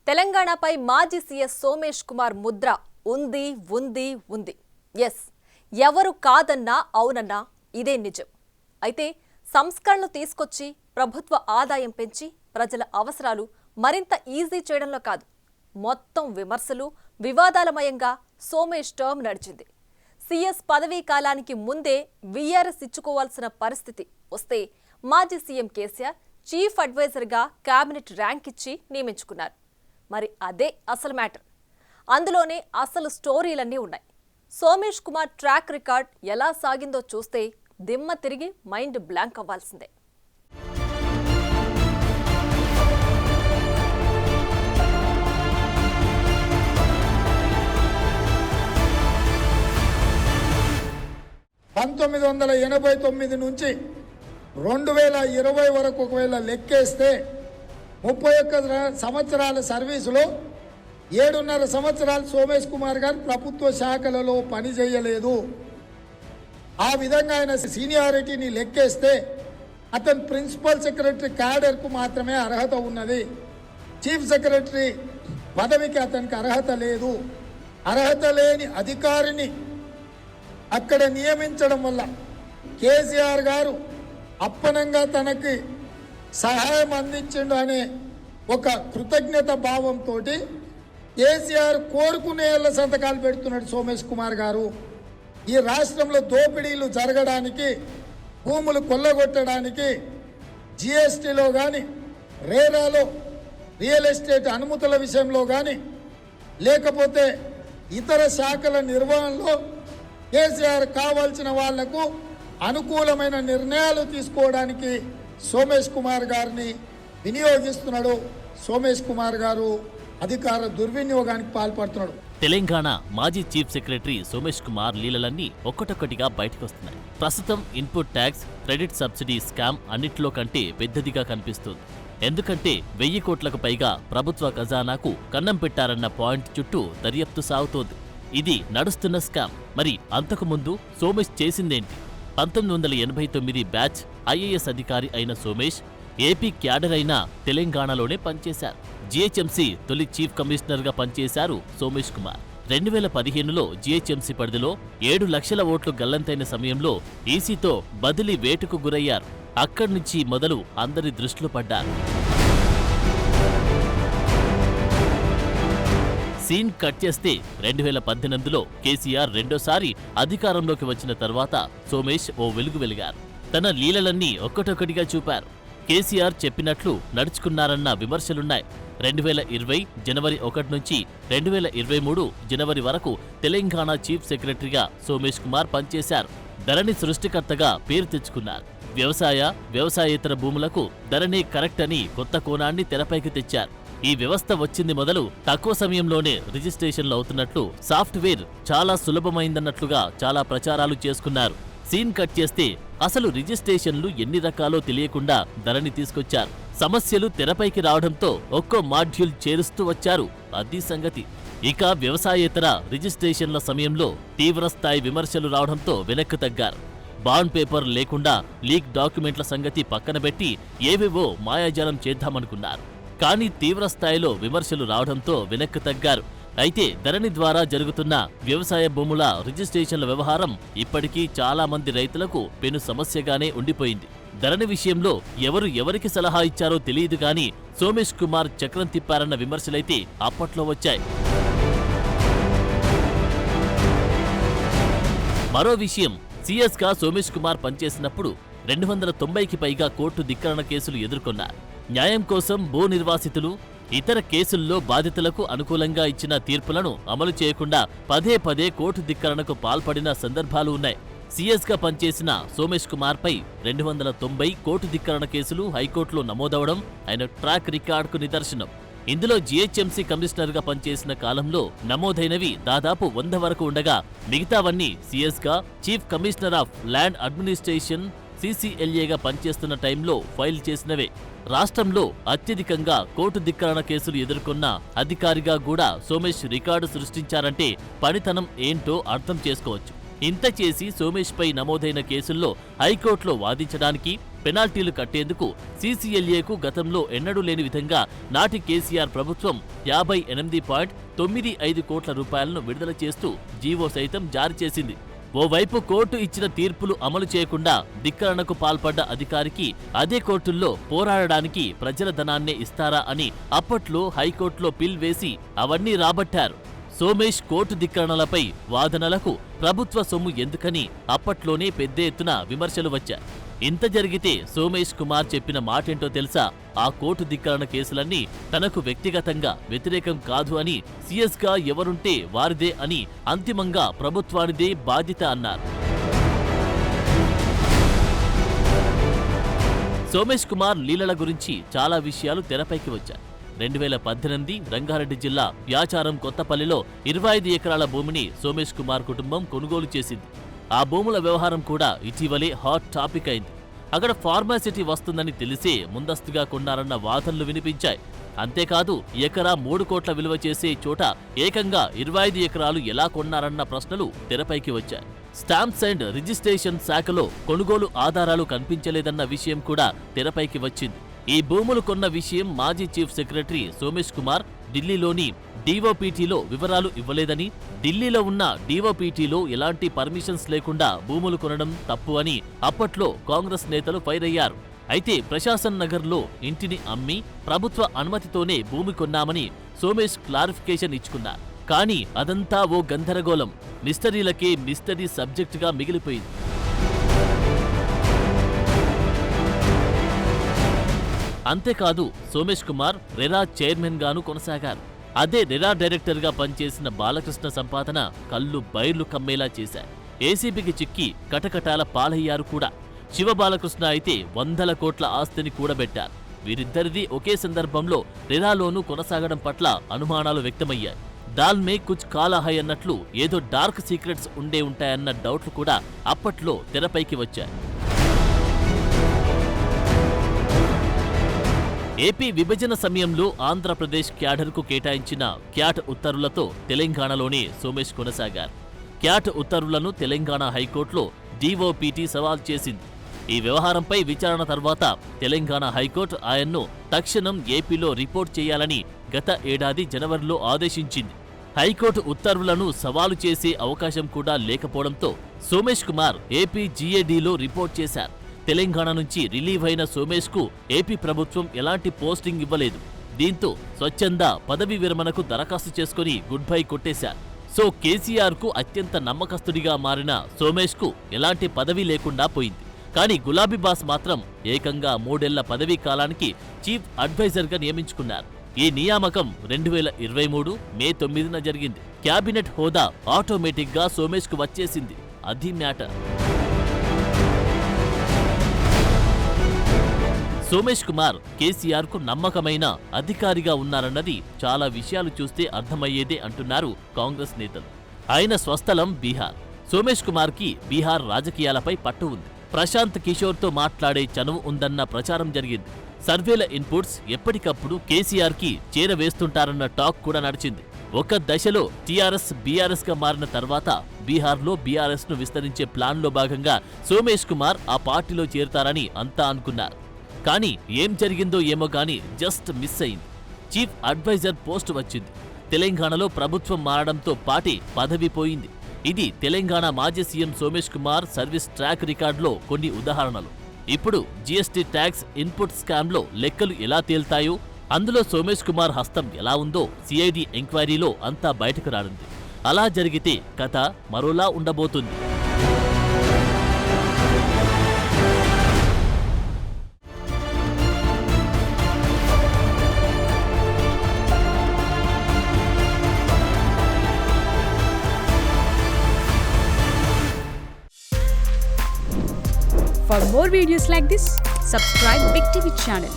తెలంగాణపై మాజీ సీఎస్ సోమేష్ కుమార్ ముద్ర ఉంది. ఎస్, ఎవరు కాదన్నా అవునన్నా ఇదే నిజం. అయితే సంస్కరణలు తీసుకొచ్చి ప్రభుత్వ ఆదాయం పెంచి ప్రజల అవసరాలు మరింత ఈజీ చేయడంలో కాదు, మొత్తం విమర్శలు వివాదాలమయంగా సోమేష్ టర్మ్ నడిచింది. సీఎస్ పదవీ కాలానికి ముందే వీఆర్ఎస్ ఇచ్చుకోవాల్సిన పరిస్థితి వస్తే మాజీ సీఎం కేసీఆర్ చీఫ్ అడ్వైజర్గా కేబినెట్ ర్యాంక్ ఇచ్చి నియమించుకున్నారు. మరి అదే అసలు మ్యాటర్. అందులోనే అసలు స్టోరీలన్నీ ఉన్నాయి. సోమేష్ కుమార్ ట్రాక్ రికార్డ్ ఎలా సాగిందో చూస్తే దిమ్మ తిరిగి మైండ్ బ్లాంక్ అవ్వాల్సిందే. నుంచి 2020 వరకు ఒకవేళ లెక్కేస్తే 31 సంవత్సరాల సర్వీసులో 7.5 సంవత్సరాలు సోమేష్ కుమార్ గారు ప్రభుత్వ శాఖలలో పని చేయలేదు. ఆ విధంగా ఆయన సీనియారిటీని లెక్కేస్తే అతను ప్రిన్సిపల్ సెక్రటరీ క్యాడర్కు మాత్రమే అర్హత ఉన్నది. చీఫ్ సెక్రటరీ పదవికి అతనికి అర్హత లేదు. అర్హత లేని అధికారిని అక్కడ నియమించడం వల్ల కేసీఆర్ గారు అప్పనంగా తనకి సహాయం అందించిండు అనే ఒక కృతజ్ఞత భావంతో కేసీఆర్ కోరుకునే సంతకాలు పెడుతున్నాడు సోమేష్ కుమార్ గారు. ఈ రాష్ట్రంలో దోపిడీలు జరగడానికి, భూములు కొల్లగొట్టడానికి, జిఎస్టీలో కానీ, రేరాలో రియల్ ఎస్టేట్ అనుమతుల విషయంలో కానీ, లేకపోతే ఇతర శాఖల నిర్వహణలో కేసీఆర్ కావాల్సిన వాళ్లకు అనుకూలమైన నిర్ణయాలు తీసుకోవడానికి సోమేష్ కుమార్ గారిని వినియోగిస్తున్నాడు. సోమేష్ కుమార్ గారు అధికార దుర్వినియోగానికి పాల్పడుతున్నాడు. తెలంగాణ మాజీ చీఫ్ సెక్రటరీ సోమేష్ కుమార్ లీలలన్నీ ఒక్కటొక్కటిగా బయటకొస్తున్నాయి. ప్రస్తుతం input tax, credit subsidy scam అన్నిట్లో కంటే పెద్దదిగా కనిపిస్తుంది. ఎందుకంటే 1000 కోట్లకు పైగా ప్రభుత్వ ఖజానాకు కన్నం పెట్టారన్న పాయింట్ చుట్టూ దర్యాప్తు సాగుతోంది. ఇది నడుస్తున్న స్కామ్. మరి అంతకుముందు సోమేష్ చేసిందేంటి? 1989 బ్యాచ్ ఐఏఎస్ అధికారి అయిన సోమేష్ ఏపీ క్యాడర్ అయిన తెలంగాణలోనే పనిచేశారు. జీహెచ్ఎంసీ తొలి చీఫ్ కమిషనర్గా పనిచేశారు సోమేష్ కుమార్. 2015లో జీహెచ్ఎంసీ పరిధిలో 7 లక్షల ఓట్లు గల్లంతైన సమయంలో ఈసీతో బదిలీ వేటుకు గురయ్యారు. అక్కడి నుంచి మొదలు అందరి దృష్టిలో పడ్డారు. సీన్ కట్ చేస్తే 2018లో కేసీఆర్ రెండోసారి అధికారంలోకి వచ్చిన తర్వాత సోమేష్ ఓ వెలుగు వెలిగారు. తన లీలలన్నీ ఒక్కటొక్కటిగా చూపారు. కేసీఆర్ చెప్పినట్లు నడుచుకున్నారన్న విమర్శలున్నాయి. 2020 జనవరి 1 నుంచి 2023 జనవరి వరకు తెలంగాణ చీఫ్ సెక్రటరీగా సోమేష్ కుమార్ పనిచేశారు. ధరణి సృష్టికర్తగా పేరు తెచ్చుకున్నారు. వ్యవసాయేతర భూములకు ధరణి కరెక్ట్ అని కొత్త కోణాన్ని తెరపైకి తెచ్చారు. ఈ వ్యవస్థ వచ్చింది మొదలు తక్కువ సమయంలోనే రిజిస్ట్రేషన్లు అవుతున్నట్లు, సాఫ్ట్వేర్ చాలా సులభమైందన్నట్లుగా చాలా ప్రచారాలు చేసుకున్నారు. సీన్ కట్ చేస్తే అసలు రిజిస్ట్రేషన్లు ఎన్ని రకాలో తెలియకుండా ధరణి తీసుకొచ్చారు. సమస్యలు తెరపైకి రావడంతో ఒక్కో మాడ్యూల్ చేరుస్తూ వచ్చారు. అది సంగతి. ఇక వ్యవసాయేతర రిజిస్ట్రేషన్ల సమయంలో తీవ్రస్థాయి విమర్శలు రావడంతో వెనక్కు తగ్గారు. బాండ్ పేపర్ లేకుండా లీక్ డాక్యుమెంట్ల సంగతి పక్కన పెట్టి ఏవేవో మాయాజాలం చేద్దామనుకున్నారు. కానీ తీవ్రస్థాయిలో విమర్శలు రావడంతో వెనక్కు తగ్గారు. అయితే ధరణి ద్వారా జరుగుతున్న వ్యవసాయ భూముల రిజిస్ట్రేషన్ల వ్యవహారం ఇప్పటికీ చాలా మంది రైతులకు పెను సమస్యగానే ఉండిపోయింది. ధరణి విషయంలో ఎవరికి సలహా ఇచ్చారో తెలియదు గాని సోమేష్ కుమార్ చక్రం తిప్పారన్న విమర్శలైతే అప్పట్లో వచ్చాయి. మరో విషయం, సీఎస్గా సోమేష్ కుమార్ పనిచేసినప్పుడు 290కి పైగా కోర్టు ధిక్కరణ కేసులు ఎదుర్కొన్నారు. న్యాయం కోసం భూ నిర్వాసితులు, ఇతర కేసుల్లో బాధితులకు అనుకూలంగా ఇచ్చిన తీర్పులను అమలు చేయకుండా పదే కోర్టు ధిక్కరణకు పాల్పడిన సందర్భాలు ఉన్నాయి. సీఎస్గా పనిచేసిన సోమేష్ కుమార్పై 290 కోర్టు ధిక్కరణ కేసులు హైకోర్టులో నమోదవడం ఆయన ట్రాక్ రికార్డుకు నిదర్శనం. ఇందులో జీహెచ్ఎంసీ కమిషనర్గా పనిచేసిన కాలంలో నమోదైనవి దాదాపు 100 వరకు ఉండగా మిగతావన్నీ సీఎస్గా chief commissioner of land administration CCLAగా పనిచేస్తున్న టైంలో ఫైల్ చేసినవే. రాష్ట్రంలో అత్యధికంగా కోర్టు ధిక్కరణ కేసులు ఎదుర్కొన్న అధికారిగా కూడా సోమేష్ రికార్డు సృష్టించారంటే పనితనం ఏంటో అర్థం చేసుకోవచ్చు. ఇంత చేసి సోమేష్ పై నమోదైన కేసుల్లో హైకోర్టులో వాదించడానికి పెనాల్టీలు కట్టేందుకు సీసీఎల్ఏకు గతంలో ఎన్నడూ లేని విధంగా నాటి కేసీఆర్ ప్రభుత్వం 58.95 కోట్ల రూపాయలను విడుదల చేస్తూ జీవో సైతం జారీ చేసింది. ఓవైపు కోర్టు ఇచ్చిన తీర్పులు అమలు చేయకుండా ధిక్కరణకు పాల్పడ్డ అధికారికి అదే కోర్టుల్లో పోరాడడానికి ప్రజల ధనాన్నే ఇస్తారా అని అప్పట్లో హైకోర్టులో పిల్ వేసి అవన్నీ రాబట్టారు. సోమేష్ కోర్టు ధిక్కరణలపై వాదనలకు ప్రభుత్వ సొమ్ము ఎందుకని అప్పట్లోనే పెద్ద ఎత్తున విమర్శలు వచ్చాయి. ఇంత జరిగితే సోమేష్ కుమార్ చెప్పిన మాటేంటో తెలుసా? ఆ కోర్టు ధిక్కరణ కేసులన్నీ తనకు వ్యక్తిగతంగా వ్యతిరేకం కాదు అని, సీఎస్గా ఎవరుంటే వారిదే అని, అంతిమంగా ప్రభుత్వానిదే బాధ్యత అన్నారు. సోమేష్ కుమార్ లీలల గురించి చాలా విషయాలు తెరపైకి వచ్చాయి. 2018 రంగారెడ్డి జిల్లా యాచారం కొత్తపల్లిలో 25 ఎకరాల భూమిని సోమేష్ కుమార్ కుటుంబం కొనుగోలు చేసింది. ఆ భూముల వ్యవహారం కూడా ఇటీవలే హాట్ టాపిక్ అయింది. అక్కడ ఫార్మాసిటీ వస్తుందని తెలిసే ముందస్తుగా కొన్నారన్న వాదనలు వినిపించాయి. అంతేకాదు ఎకరా 3 కోట్ల విలువ చేసే చోట ఏకంగా 25 ఎకరాలు ఎలా కొన్నారన్న ప్రశ్నలు తెరపైకి వచ్చాయి. స్టాంప్స్ అండ్ రిజిస్ట్రేషన్ శాఖలో కొనుగోలు ఆధారాలు కనిపించలేదన్న విషయం కూడా తెరపైకి వచ్చింది. ఈ భూములు కొన్న విషయం మాజీ చీఫ్ సెక్రటరీ సోమేష్ కుమార్ ఢిల్లీలోని డీఓపీటీలో వివరాలు ఇవ్వలేదని, ఢిల్లీలో ఉన్న డీఓపీటీలో ఎలాంటి పర్మిషన్స్ లేకుండా భూములు కొనడం తప్పు అని అప్పట్లో కాంగ్రెస్ నేతలు ఫైర్ అయ్యారు. అయితే ప్రశాసన్ నగర్లో ఇంటిని అమ్మి ప్రభుత్వ అనుమతితోనే భూమి కొన్నామని సోమేష్ క్లారిఫికేషన్ ఇచ్చుకున్నారు. కానీ అదంతా ఓ గందరగోళం, మిస్టరీలకే మిస్టరీ సబ్జెక్టుగా మిగిలిపోయింది. అంతేకాదు సోమేష్ కుమార్ రెరా చైర్మన్ గాను కొనసాగారు. అదే రెరా డైరెక్టర్ గా పనిచేసిన బాలకృష్ణ సంపాదన కళ్ళు బైర్లు కమ్మేలా చేశారు. ఏసీబీకి చిక్కి కటకటాల పాలయ్యారు కూడా. శివబాలకృష్ణ అయితే 100 కోట్ల ఆస్తిని కూడబెట్టారు. వీరిద్దరిది ఒకే సందర్భంలో రెరాలోనూ కొనసాగడం పట్ల అనుమానాలు వ్యక్తమయ్యాయి. దాల్ మే కుచ్ కాలా హై అన్నట్లు ఏదో డార్క్ సీక్రెట్స్ ఉండే ఉంటాయన్న డౌట్లు కూడా అప్పట్లో తెరపైకి వచ్చాయి. ఏపీ విభజన సమయంలో ఆంధ్రప్రదేశ్ క్యాడర్కు కేటాయించిన క్యాట్ ఉత్తర్వులతో తెలంగాణలోనే సోమేష్ కొనసాగారు. క్యాట్ ఉత్తర్వులను తెలంగాణ హైకోర్టులో డీఓపీటీ సవాల్ చేసింది. ఈ వ్యవహారంపై విచారణ తర్వాత తెలంగాణ హైకోర్టు ఆయన్ను తక్షణం ఏపీలో రిపోర్ట్ చేయాలని గత ఏడాది జనవరిలో ఆదేశించింది. హైకోర్టు ఉత్తర్వులను సవాలు చేసే అవకాశం కూడా లేకపోవడంతో సోమేష్ కుమార్ ఏపీ జీఏడీలో రిపోర్ట్ చేశారు. తెలంగాణ నుంచి రిలీవ్ అయిన సోమేష్ కు ఏపీ ప్రభుత్వం ఎలాంటి పోస్టింగ్ ఇవ్వలేదు. దీంతో స్వచ్ఛంద పదవి విరమణకు దరఖాస్తు చేసుకుని గుడ్ బై కొట్టేశారు. సో కేసీఆర్ కు అత్యంత నమ్మకస్తుడిగా మారిన సోమేష్ కు ఎలాంటి పదవి లేకుండా పోయింది. కానీ గులాబీ బాస్ మాత్రం ఏకంగా 3 ఏళ్ల పదవీ కాలానికి చీఫ్ అడ్వైజర్ గా నియమించుకున్నారు. ఈ నియామకం 2023 మే 9న జరిగింది. క్యాబినెట్ హోదా ఆటోమేటిక్ గా సోమేష్ కు వచ్చేసింది. అది మ్యాటర్. సోమేష్ కుమార్ కేసీఆర్ కు నమ్మకమైన అధికారిగా ఉన్నారన్నది చాలా విషయాలు చూస్తే అర్థమయ్యేదే అంటున్నారు కాంగ్రెస్ నేతలు. ఆయన స్వస్థలం బీహార్. సోమేష్ కుమార్ కి బీహార్ రాజకీయాలపై పట్టు ఉంది. ప్రశాంత్ కిషోర్తో మాట్లాడే చనువు ఉందన్న ప్రచారం జరిగింది. సర్వేల ఇన్పుట్స్ ఎప్పటికప్పుడు కేసీఆర్ కి చేరవేస్తుంటారన్న టాక్ కూడా నడిచింది. ఒక దశలో టీఆర్ఎస్ బీఆర్ఎస్ గా మారిన తర్వాత బీహార్లో బీఆర్ఎస్ ను విస్తరించే ప్లాన్లో భాగంగా సోమేష్ కుమార్ ఆ పార్టీలో చేరుతారని అంతా అనుకున్నారు. కానీ ఏం జరిగిందో ఏమో గాని జస్ట్ మిస్ అయింది. చీఫ్ అడ్వైజర్ పోస్ట్ వచ్చింది. తెలంగాణలో ప్రభుత్వం మారడంతో పార్టీ పదవి పోయింది. ఇది తెలంగాణ మాజీ CM Somesh Kumar service track రికార్డులో కొన్ని ఉదాహరణలు. ఇప్పుడు జీఎస్టీ ట్యాక్స్ ఇన్పుట్ స్కామ్లో లెక్కలు ఎలా తేల్తాయో, అందులో సోమేష్ కుమార్ హస్తం ఎలా ఉందో సిఐడి ఎంక్వైరీలో అంతా బయటకు రానుంది. అలా జరిగితే కథ మరోలా ఉండబోతుంది. For more videos like this, subscribe Big TV channel.